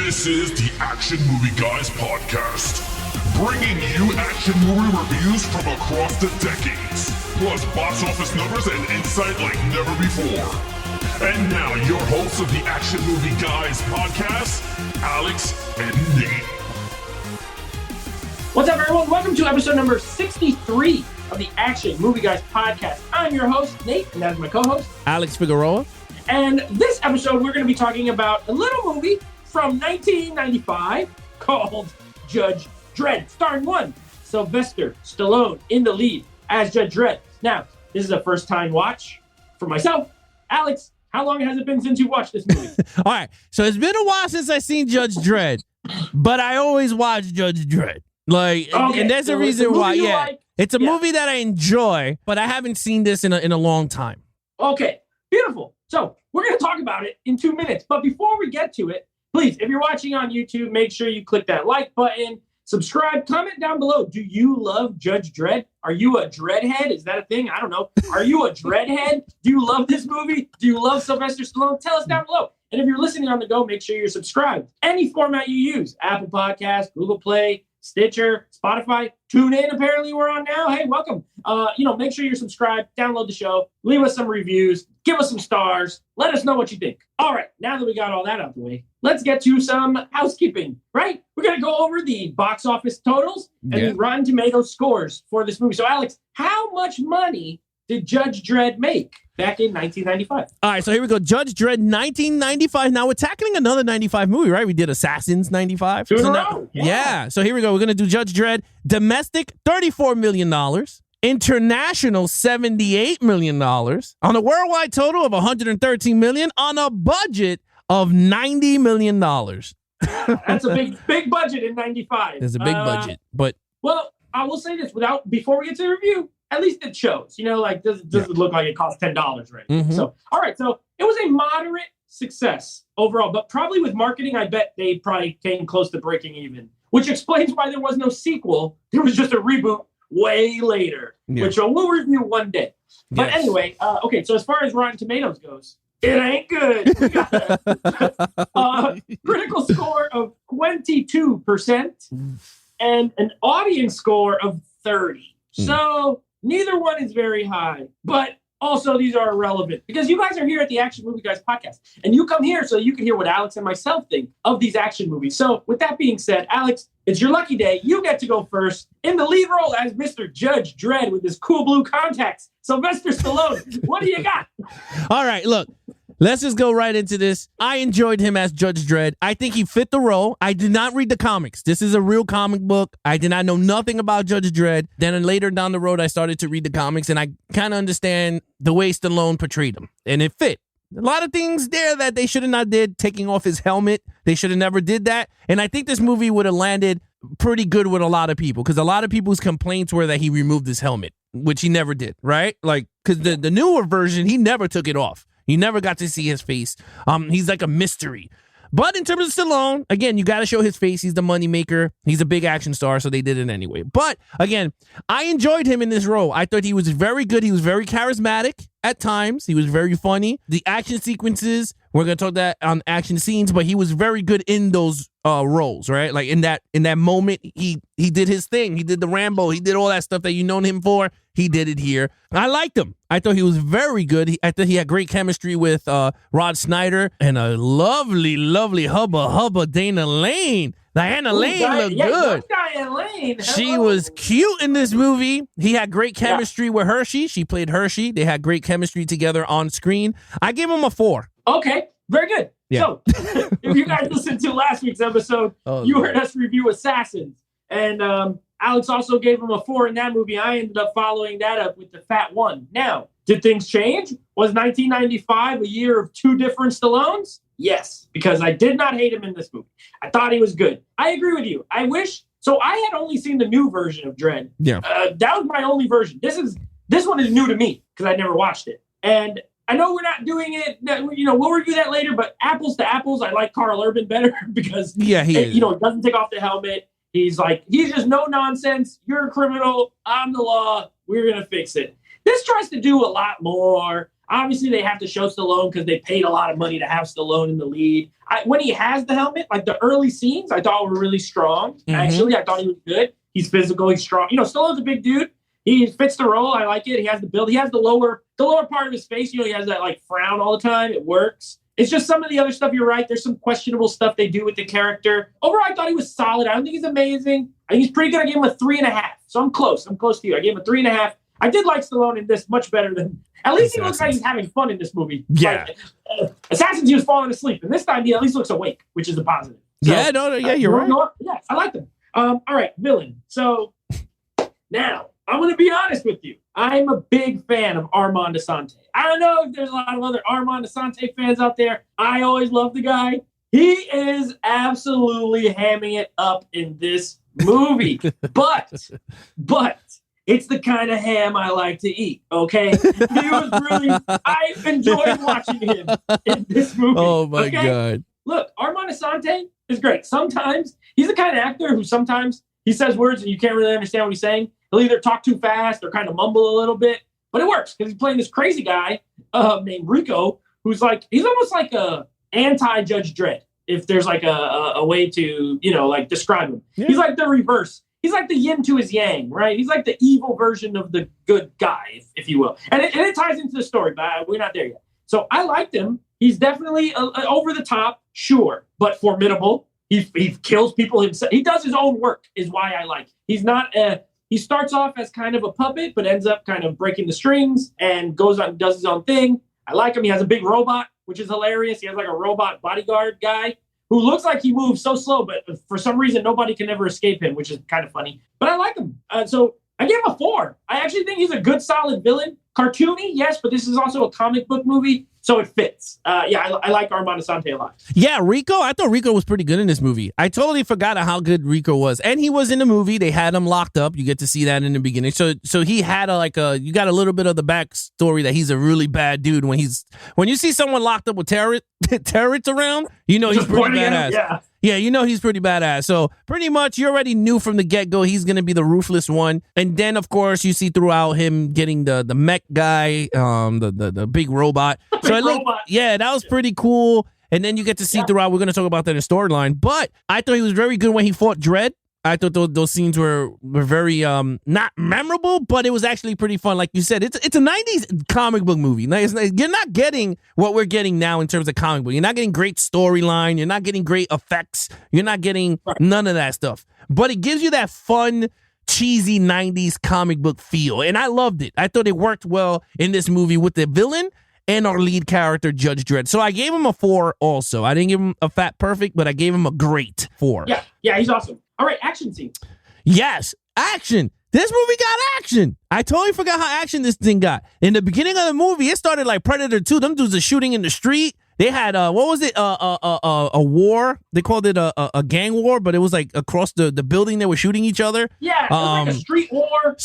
This is the Action Movie Guys podcast, bringing you action movie reviews from across the decades, plus box office numbers and insight like never before. And now, your hosts of the Action Movie Guys podcast, Alex and Nate. What's up, everyone? Welcome to episode number 63 of the Action Movie Guys podcast. I'm your host, Nate, and that's my co-host, Alex Figueroa. And this episode, we're going to be talking about a little movie from 1995 called Judge Dredd, starring one Sylvester Stallone in the lead as Judge Dredd. Now, this is a first-time watch for myself. Alex, how long has it been since you watched this movie? All right, so it's been a while since I seen Judge Dredd, but I always watch Judge Dredd. And there's a reason why. Yeah, it's a movie that I enjoy, but I haven't seen this in a long time. Okay, beautiful. So we're going to talk about it in 2 minutes. But before we get to it, please, if you're watching on YouTube, make sure you click that like button, subscribe, comment down below. Do you love Judge Dredd? Are you a Dreadhead? Is that a thing? I don't know. Are you a Dreadhead? Do you love this movie? Do you love Sylvester Stallone? Tell us down below. And if you're listening on the go, make sure you're subscribed. Any format you use, Apple Podcasts, Google Play, Stitcher, Spotify, TuneIn, apparently we're on now. Hey, welcome. Make sure you're subscribed, download the show, leave us some reviews, give us some stars, let us know what you think. All right, now that we got all that out of the way, let's get to some housekeeping, right? We're going to go over the box office totals and the Rotten Tomatoes scores for this movie. So, Alex, how much money did Judge Dredd make back in 1995? All right, so here we go. Judge Dredd, 1995. Now we're tackling another 95 movie, right? We did Assassins, 95. Two in a row. Yeah, so here we go. We're going to do Judge Dredd. Domestic, $34 million. International, $78 million. On a worldwide total of $113 million. On a budget of $90 million. That's a big budget in 95. It's a big budget, but... Well, I will say this, before we get to the review, at least it shows, does it look like it cost $10, right? Mm-hmm. So, all right. So it was a moderate success overall, but probably with marketing, I bet they probably came close to breaking even, which explains why there was no sequel. There was just a reboot way later, which we'll review one day. But anyway, okay. So as far as Rotten Tomatoes goes, it ain't good. We got a critical score of 22% and an audience score of 30%. So neither one is very high, but also these are irrelevant because you guys are here at the Action Movie Guys podcast, and you come here so you can hear what Alex and myself think of these action movies. So with that being said, Alex, it's your lucky day. You get to go first in the lead role as Mr. Judge Dredd with his cool blue contacts, Sylvester Stallone. What do you got? All right, look. Let's just go right into this. I enjoyed him as Judge Dredd. I think he fit the role. I did not read the comics. This is a real comic book. I did not know nothing about Judge Dredd. Then later down the road, I started to read the comics, and I kind of understand the way Stallone portrayed him, and it fit. A lot of things there that they should have not did, taking off his helmet. They should have never did that. And I think this movie would have landed pretty good with a lot of people because a lot of people's complaints were that he removed his helmet, which he never did, right? Because the newer version, he never took it off. You never got to see his face. He's like a mystery. But in terms of Stallone, again, you got to show his face. He's the moneymaker. He's a big action star, so they did it anyway. But again, I enjoyed him in this role. I thought he was very good. He was very charismatic at times. He was very funny. The action sequences, we're going to talk that on action scenes, but he was very good in those roles, right? Like in that moment, he did his thing. He did the Rambo. He did all that stuff that you known him for. He did it here. I liked him. I thought he was very good. I thought he had great chemistry with Rod Snyder and a lovely, lovely hubba Diana Lane. Diana Lane looked good. Diana Lane. She was cute in this movie. He had great chemistry with Hershey. She played Hershey. They had great chemistry together on screen. I gave him a 4. Okay, very good. Yeah. So, if you guys listened to last week's episode, you heard us review Assassins. And Alex also gave him a 4 in that movie. I ended up following that up with the Fat One. Now, did things change? Was 1995 a year of 2 different Stallones? Yes, because I did not hate him in this movie. I thought he was good. I agree with you. I had only seen the new version of Dredd. Yeah. That was my only version. This one is new to me because I never watched it. And I know we're not doing it, we'll review that later, but apples to apples, I like Carl Urban better because he doesn't take off the helmet. He's just no nonsense. You're a criminal. I'm the law. We're going to fix it. This tries to do a lot more. Obviously, they have to show Stallone because they paid a lot of money to have Stallone in the lead. When he has the helmet, like the early scenes, I thought were really strong. Actually, I thought he was good. He's physical. He's strong. Stallone's a big dude. He fits the role. I like it. He has the build. He has the lower part of his face. He has that like frown all the time. It works. It's just some of the other stuff. You're right. There's some questionable stuff they do with the character. Overall, I thought he was solid. I don't think he's amazing. I think he's pretty good. I gave him a 3.5. So I'm close. I'm close to you. I gave him a 3.5. I did like Stallone in this much better than. At least he looks like he's having fun in this movie. Yeah. Assassins, he was falling asleep, and this time he at least looks awake, which is a positive. So, you're right. Yeah, I like them. All right, villain. So now I'm going to be honest with you. I'm a big fan of Armand Assante. I don't know if there's a lot of other Armand Assante fans out there. I always love the guy. He is absolutely hamming it up in this movie. But it's the kind of ham I like to eat, okay? I enjoyed watching him in this movie. Oh, my God. Look, Armand Assante is great. Sometimes he's the kind of actor who sometimes he says words and you can't really understand what he's saying. He'll either talk too fast or kind of mumble a little bit, but it works because he's playing this crazy guy named Rico, who's like, he's almost like a anti-Judge Dredd, if there's like a way to, describe him. Yeah. He's like the reverse. He's like the yin to his yang, right? He's like the evil version of the good guy, if you will. And it ties into the story, but we're not there yet. So I liked him. He's definitely over the top, sure, but formidable. He kills people himself. He does his own work is why I like. He's not he starts off as kind of a puppet, but ends up kind of breaking the strings and goes on and does his own thing. I like him. He has a big robot, which is hilarious. He has like a robot bodyguard guy who looks like he moves so slow, but for some reason, nobody can ever escape him, which is kind of funny. But I like him. So I gave him a 4. I actually think he's a good, solid villain. Cartoony, yes, but this is also a comic book movie, so it fits. I like Armand Assante a lot. Yeah, Rico, I thought Rico was pretty good in this movie. I totally forgot how good Rico was. And he was in the movie. They had him locked up. You get to see that in the beginning. So he had you got a little bit of the backstory that he's a really bad dude. When you see someone locked up with terrorists around, he's pretty badass. Yeah, he's pretty badass. So pretty much you already knew from the get-go he's going to be the ruthless one. And then, of course, you see throughout him getting the mech guy, the big robot. That was pretty cool. And then you get to see throughout, we're going to talk about that in the storyline. But I thought he was very good when he fought Dredd. I thought those scenes were very not memorable, but it was actually pretty fun. Like you said, it's a 90s comic book movie. You're not getting what we're getting now in terms of comic book. You're not getting great storyline. You're not getting great effects. You're not getting none of that stuff. But it gives you that fun, cheesy 90s comic book feel. And I loved it. I thought it worked well in this movie with the villain and our lead character, Judge Dredd. So I gave him a 4 also. I didn't give him a fat perfect, but I gave him a great 4. Yeah, he's awesome. All right, action scenes. Yes, action. This movie got action. I totally forgot how action this thing got. In the beginning of the movie, it started like Predator 2. Them dudes are shooting in the street. They had, what was it? A war. They called it a gang war, but it was like across the building they were shooting each other. Yeah, it was like a street war.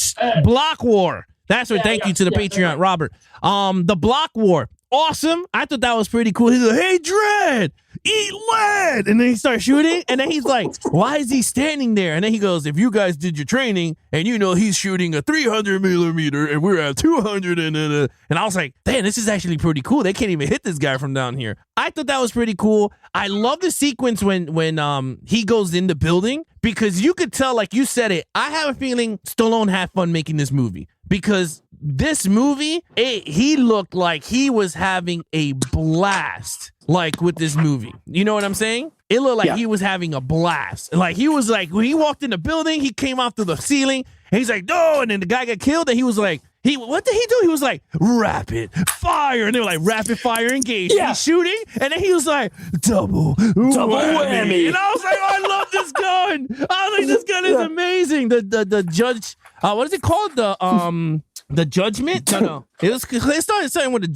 Block war. That's what, thank you to the Patreon, Robert. The block war. Awesome. I thought that was pretty cool. He's like, hey, Dredd, eat lead. And then he starts shooting. And then he's like, why is he standing there? And then he goes, if you guys did your training and he's shooting a 300 millimeter and we're at 200 and I was like, damn, this is actually pretty cool. They can't even hit this guy from down here. I thought that was pretty cool. I love the sequence when he goes in the building because you could tell, like you said it, I have a feeling Stallone had fun making this movie because this movie, he looked like he was having a blast, like with this movie. You know what I'm saying? It looked like he was having a blast. Like he was like, when he walked in the building, he came off through the ceiling and he's like, no, and then the guy got killed and he was like, what did he do? He was like, rapid fire. And they were like, rapid fire engaged. Yeah. He's shooting. And then he was like, double whammy. And I was like, I love this gun. I was like, this gun is amazing. The judge, what is it called? The judgment? No. It started something with the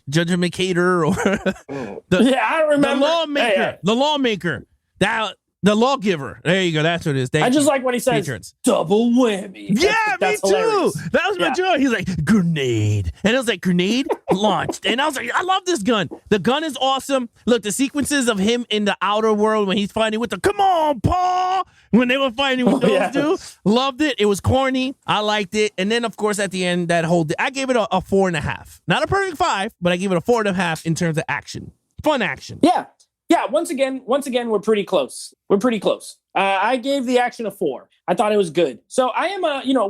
judgment or I don't remember. The lawmaker. The lawmaker. That The Lawgiver. There you go. That's what it is. I just like when he says Patriots. double whammy. That's me too. hilarious. That was my joy. He's like, grenade. And it was like, grenade launched. And I was like, I love this gun. The gun is awesome. Look, the sequences of him in the outer world when he's fighting with the, come on, Paul. When they were fighting with those two. Loved it. It was corny. I liked it. And then, of course, at the end, that whole, I gave it a 4.5. Not a perfect 5, but I gave it a 4.5 in terms of action. Fun action. Yeah, once again, we're pretty close. I gave the action a 4. I thought it was good. So I am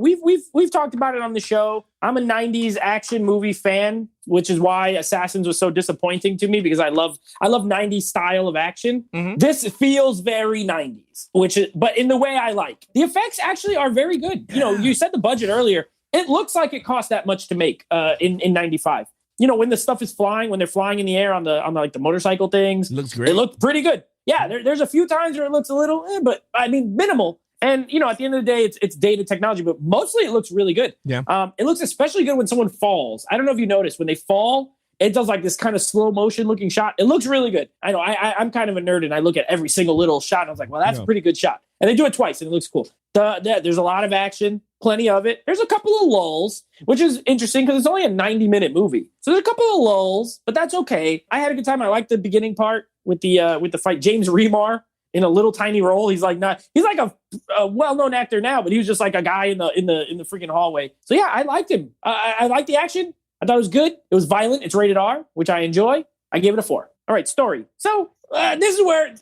we've talked about it on the show. I'm a 90s action movie fan, which is why Assassins was so disappointing to me because I love 90s style of action. Mm-hmm. This feels very 90s, but in the way I like. The effects actually are very good. You know, you said the budget earlier. It looks like it cost that much to make in 95. You know, when the stuff is flying, when they're flying in the air on the motorcycle things, looks great. It looked pretty good. Yeah, there's a few times where it looks a little, but I mean, minimal. And, you know, at the end of the day, it's dated technology, but mostly it looks really good. Yeah. It looks especially good when someone falls. I don't know if you noticed, when they fall, it does like this kind of slow motion looking shot. It looks really good. I know I'm kind of a nerd and I look at every single little shot and I was like, well, that's a pretty good shot. And they do it twice and it looks cool. There's a lot of action, plenty of it. There's a couple of lulls, which is interesting because it's only a 90-minute movie. So there's a couple of lulls, but that's okay. I had a good time. I liked the beginning part with the fight. James Remar in a little tiny role. He's like a well-known actor now, but he was just like a guy in the freaking hallway. So yeah, I liked him. I liked the action. I thought it was good. It was violent. It's rated R, which I enjoy. I gave it a 4. All right, story. So this is where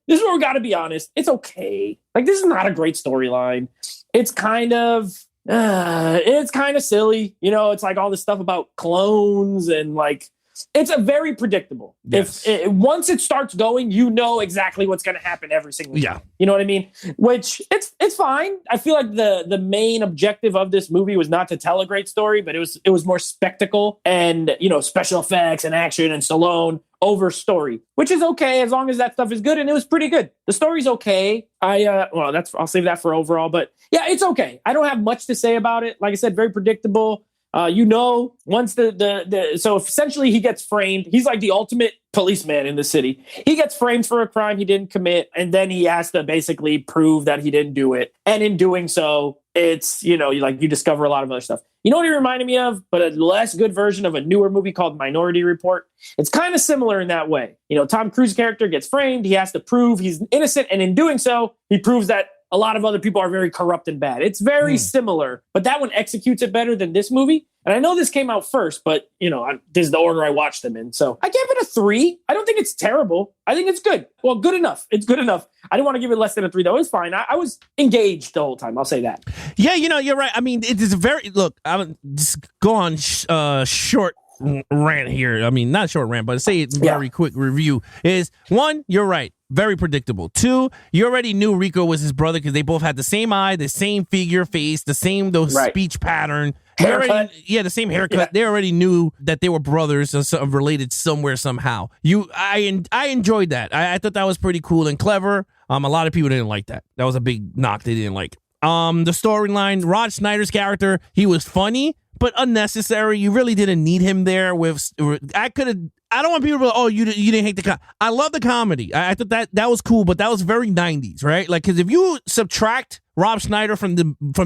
we got to be honest. It's okay. Like, this is not a great storyline. It's kind of silly. You know, it's like all this stuff about clones and like, it's a very predictable. Yes. Once it starts going, you know exactly what's going to happen every single time. You know what I mean? Which it's fine. I feel like the main objective of this movie was not to tell a great story, but it was more spectacle and, you know, special effects and action and Stallone over story, which is okay as long as that stuff is good. And it was pretty good. The story's okay. I'll save that for overall, but yeah, it's okay. I don't have much to say about it. Like I said, very predictable. Once so essentially he gets framed. He's like the ultimate policeman in the city. He gets framed for a crime he didn't commit, and then he has to basically prove that he didn't do it. And in doing so, it's, you know, you discover a lot of other stuff. You know what he reminded me of? But a less good version of a newer movie called Minority Report. It's kind of similar in that way. You know, Tom Cruise's character gets framed. He has to prove he's innocent, and in doing so, he proves that a lot of other people are very corrupt and bad. It's very similar, but that one executes it better than this movie. And I know this came out first, but, you know, this is the order I watched them in. So I gave it a 3. I don't think it's terrible. I think it's good. Well, good enough. It's good enough. I didn't want to give it less than a 3, though. It's fine. I was engaged the whole time. I'll say that. Yeah, you know, you're right. I mean, it is look, I'm just go on short rant here. I mean, not short rant, but say it's very quick review is 1, you're right. Very predictable. 2, you already knew Rico was his brother because they both had the same eye, the same figure, face, the same speech pattern. Haircut. The same haircut. Yeah. They already knew that they were brothers or related somewhere, somehow. I enjoyed that. I thought that was pretty cool and clever. A lot of people didn't like that. That was a big knock they didn't like. The storyline, Rod Schneider's character, he was funny, but unnecessary. You really didn't need him there. I don't want people to go, oh, you didn't hate the comedy. I love the comedy. I thought that was cool, but that was very 90s, right? Like, because if you subtract Rob Schneider from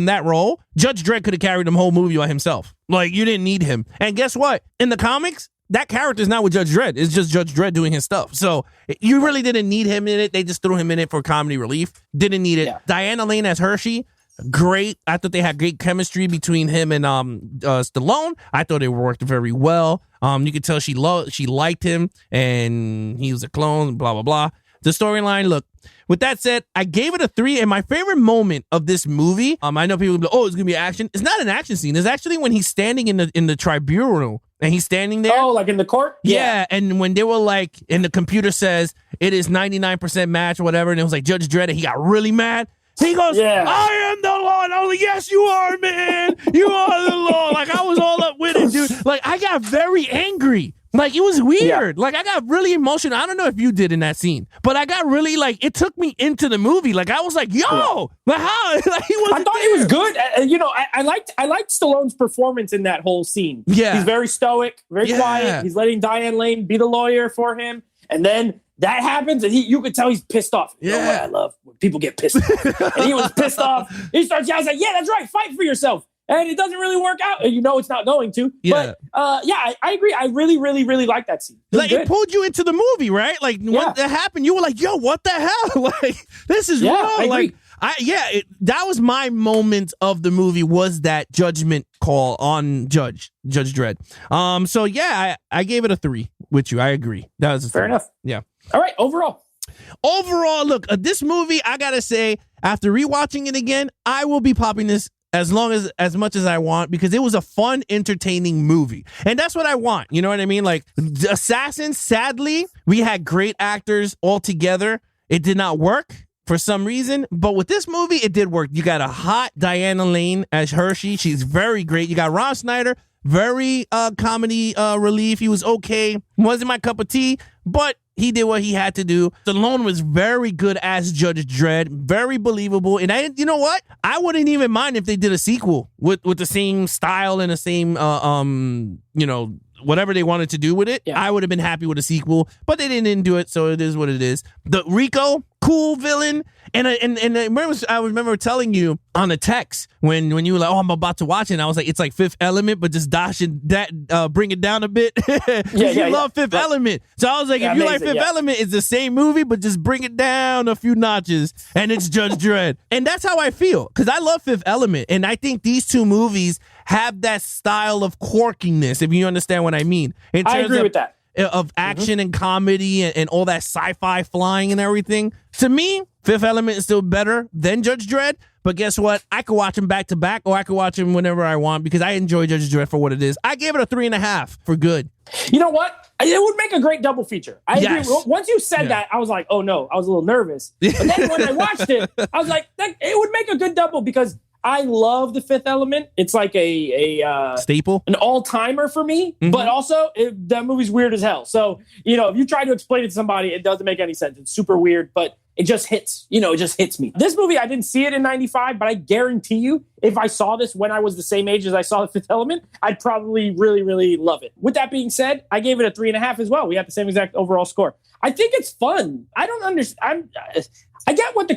that role, Judge Dredd could have carried the whole movie by himself. Like, you didn't need him. And guess what? In the comics, that character's not with Judge Dredd. It's just Judge Dredd doing his stuff. So you really didn't need him in it. They just threw him in it for comedy relief. Didn't need it. Yeah. Diana Lane as Hershey. Great. I thought they had great chemistry between him and Stallone. I thought it worked very well. You could tell she liked him and he was a clone, blah, blah, blah. The storyline, look, with that said, I gave it a 3, and my favorite moment of this movie, I know people will be like, oh, it's going to be action. It's not an action scene. It's actually when he's standing in the tribunal and he's standing there. Oh, like in the court? Yeah. And when they were like, and the computer says it is 99% match or whatever, and it was like Judge Dredd, and he got really mad. He goes, I am the law. And I was like, yes, you are, man. You are the law. Like, I was all up with it, dude. Like, I got very angry. Like, it was weird. Yeah. Like, I got really emotional. I don't know if you did in that scene, but I got really, like, it took me into the movie. Like, I was like, yo, like, how? Like, I thought he was good. You know, I liked Stallone's performance in that whole scene. Yeah. He's very stoic, very quiet. He's letting Diane Lane be the lawyer for him. And then that happens, and you could tell he's pissed off. You know what I love when people get pissed off. And he was pissed off. He starts yelling, like, yeah, that's right, fight for yourself. And it doesn't really work out. You know it's not going to. Yeah. But I agree. I really, really, really like that scene. Like it pulled you into the movie, right? Like when that happened, you were like, yo, what the hell? Like this is wrong. I agree. Like that was my moment of the movie, was that judgment call on Judge Dredd. So yeah, I gave it a 3 with you. I agree. That was fair enough. Yeah. All right. Overall, look, this movie, I gotta say, after rewatching it again, I will be popping this as much as I want, because it was a fun, entertaining movie. And that's what I want. You know what I mean? Like Assassins, sadly, we had great actors all together. It did not work for some reason, but with this movie, it did work. You got a hot Diana Lane as Hershey. She's very great. You got Ron Snyder, very comedy relief. He was okay. Wasn't my cup of tea, but he did what he had to do. Stallone was very good as Judge Dredd, very believable. And you know what? I wouldn't even mind if they did a sequel with the same style and the same, whatever they wanted to do with it. Yeah. I would have been happy with a sequel, but they didn't do it, so it is what it is. The Rico, cool villain. And I remember telling you on the text when you were like, oh, I'm about to watch it. And I was like, it's like Fifth Element, but just bring it down a bit. You love Fifth Element. So I was like, if you like Fifth Element, it's the same movie, but just bring it down a few notches, and it's Judge Dredd. And that's how I feel, because I love Fifth Element. And I think these two movies have that style of quirkiness, if you understand what I mean. I agree with that. Of action and comedy and all that sci-fi flying and everything. To me, Fifth Element is still better than Judge Dredd, but guess what? I could watch him back to back, or I could watch him whenever I want, because I enjoy Judge Dredd for what it is. I gave it a 3.5 for good. You know what? It would make a great double feature. I agree. Once you said that, I was like, oh no, I was a little nervous. But then when I watched it, I was like, it would make a good double, because I love the Fifth Element. It's like a staple, an all-timer for me, but also that movie's weird as hell. So, if you try to explain it to somebody, it doesn't make any sense. It's super weird, but it just hits, it just hits me. This movie, I didn't see it in 95, but I guarantee you, if I saw this when I was the same age as I saw the Fifth Element, I'd probably really, really love it. With that being said, I gave it a 3.5 as well. We have the same exact overall score. I think it's fun. I don't understand. I get what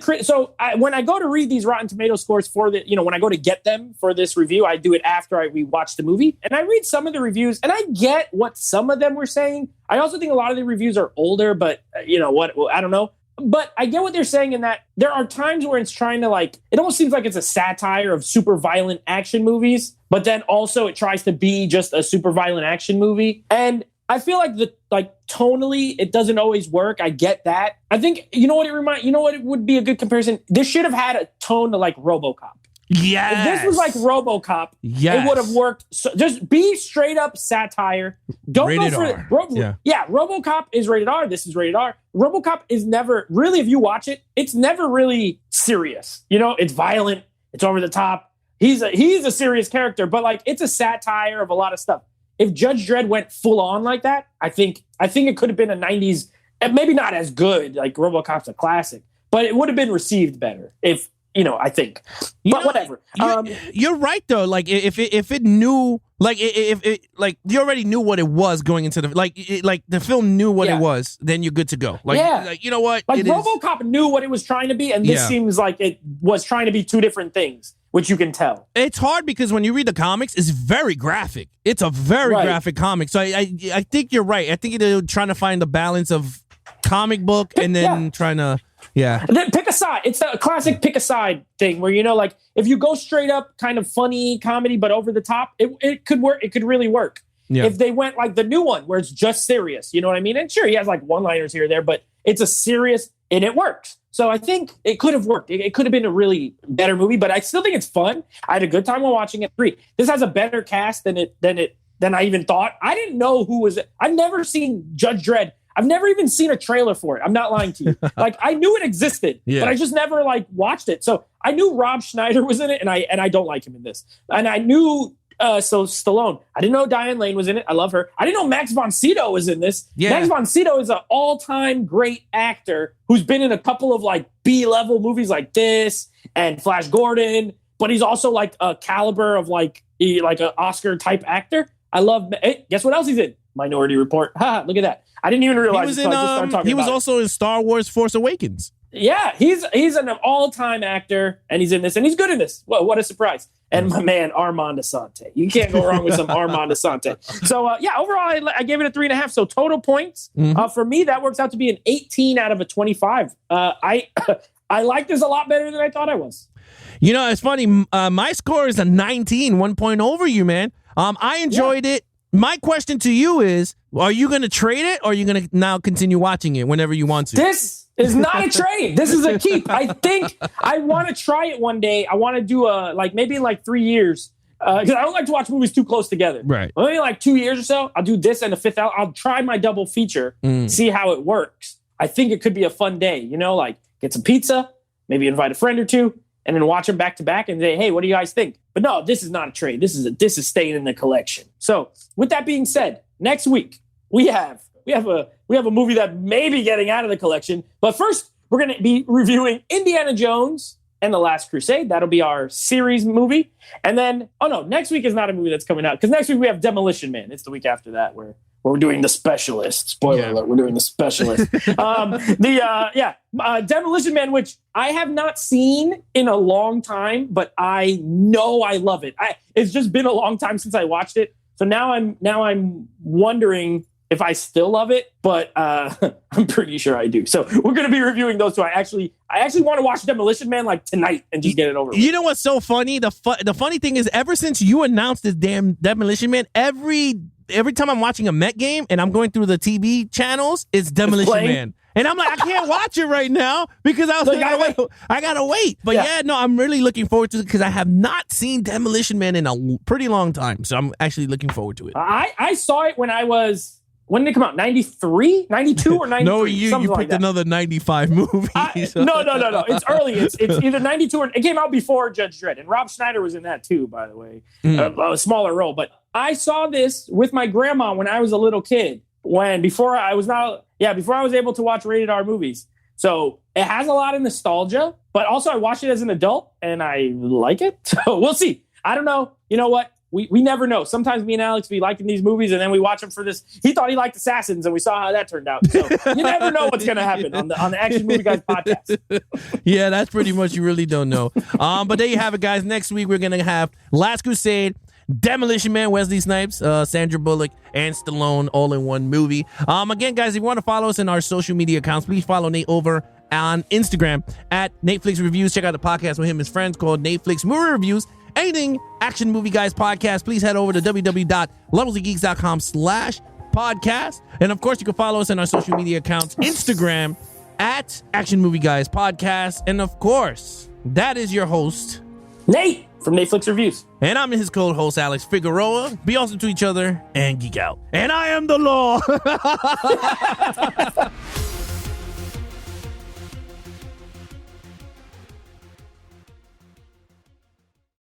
when I go to read these Rotten Tomato scores for when I go to get them for this review, I do it after we watch the movie, and I read some of the reviews, and I get what some of them were saying. I also think a lot of the reviews are older, but I don't know. But I get what they're saying in that there are times where it's trying to it almost seems like it's a satire of super violent action movies, but then also it tries to be just a super violent action movie. And I feel like tonally, it doesn't always work. I get that. I think, you know what it would be a good comparison? This should have had a tone to like RoboCop. Yes. If this was like RoboCop, it would have worked. So just be straight up satire. Don't rated go for R. RoboCop is rated R. This is rated R. RoboCop is never really, if you watch it, it's never really serious. It's violent. It's over the top. He's a serious character, but it's a satire of a lot of stuff. If Judge Dredd went full on like that, I think it could have been a 90s, maybe not as good. Like RoboCop's a classic, but it would have been received better if. I think, but whatever. You're right though. Like if it knew, if you already knew what it was going into the the film knew what it was, then you're good to go. You know what? RoboCop knew what it was trying to be, and this seems like it was trying to be two different things, which you can tell. It's hard because when you read the comics, it's very graphic. It's a very graphic comic. So I think you're right. I think they're trying to find the balance of comic book and then trying to. Yeah. And then pick a side. It's the classic pick a side thing where, if you go straight up kind of funny comedy, but over the top, it could work. It could really work. Yeah. If they went like the new one where it's just serious, you know what I mean? And sure, he has one-liners here or there, but it's a serious and it works. So I think it could have worked. It could have been a really better movie, but I still think it's fun. I had a good time while watching it. This has a better cast than I even thought. I didn't know who was it. I've never seen Judge Dredd. I've never even seen a trailer for it. I'm not lying to you. I knew it existed, but I just never watched it. So I knew Rob Schneider was in it, and I don't like him in this. And I knew Stallone. I didn't know Diane Lane was in it. I love her. I didn't know Max von Sydow was in this. Yeah. Max von Sydow is an all-time great actor who's been in a couple of B-level movies like this and Flash Gordon, but he's also a caliber of an Oscar type actor. I love. Hey, guess what else he's in? Minority Report. Ha! Look at that. I didn't even realize. He was also in Star Wars: Force Awakens. Yeah, he's an all-time actor, and he's in this, and he's good in this. Well, what a surprise! And my man Armand Asante, you can't go wrong with some Armand Asante. So overall, I gave it a 3.5. So total points for me, that works out to be an 18 out of a 25. I like this a lot better than I thought I was. You know, it's funny. My score is a 19, 1 point over you, man. I enjoyed it. My question to you is: are you going to trade it, or are you going to now continue watching it whenever you want to? This is not a trade. This is a keep. I think I want to try it one day. I want to do maybe in 3 years. Because I don't like to watch movies too close together. Right. Maybe 2 years or so, I'll do this and the fifth out. I'll try my double feature, see how it works. I think it could be a fun day. Get some pizza, maybe invite a friend or two, and then watch them back to back and say, hey, what do you guys think? But no, this is not a trade. This is staying in the collection. So with that being said, next week we have a movie that may be getting out of the collection. But first, we're going to be reviewing Indiana Jones and the Last Crusade. That'll be our series movie. And then, next week is not a movie that's coming out, because next week we have Demolition Man. It's the week after that where we're doing The Specialist. Spoiler alert, we're doing The Specialist. Demolition Man, which I have not seen in a long time, but I know I love it. It's just been a long time since I watched it. So now I'm wondering if I still love it, but I'm pretty sure I do. So we're going to be reviewing those two. I actually want to watch Demolition Man tonight and just get it over with. You know what's so funny? The funny thing is, ever since you announced this damn Demolition Man, every time I'm watching a Met game and I'm going through the TV channels, it's Demolition Man. And I'm like, I can't watch it right now because I gotta wait. But I'm really looking forward to it because I have not seen Demolition Man in a pretty long time. So I'm actually looking forward to it. I saw it when did it come out? 93? 92 or 93? No, you picked another 95 movie. No. It's early. It's either 92 or... It came out before Judge Dredd. And Rob Schneider was in that too, by the way. A smaller role. But I saw this with my grandma when I was a little kid. Before I was able to watch rated R movies. So it has a lot of nostalgia. But also I watched it as an adult and I like it. So we'll see. I don't know. You know what? We never know. Sometimes me and Alex be liking these movies and then we watch them for this. He thought he liked Assassins and we saw how that turned out. So you never know what's going to happen on the Action Movie Guys podcast. Yeah, that's pretty much, you really don't know. But there you have it, guys. Next week we're going to have Last Crusade, Demolition Man, Wesley Snipes, Sandra Bullock, and Stallone all in one movie. Again, guys, if you want to follow us in our social media accounts, please follow Nate over on Instagram at Netflix Reviews. Check out the podcast with him and his friends called Netflix Movie Reviews. Anything Action Movie Guys podcast, please head over to www.levelsofgeeks.com/podcast. And of course, you can follow us on our social media accounts, Instagram at Action Movie Guys Podcast. And of course, that is your host, Nate from Netflix Reviews. And I'm his co-host, Alex Figueroa. Be awesome to each other and geek out. And I am the law.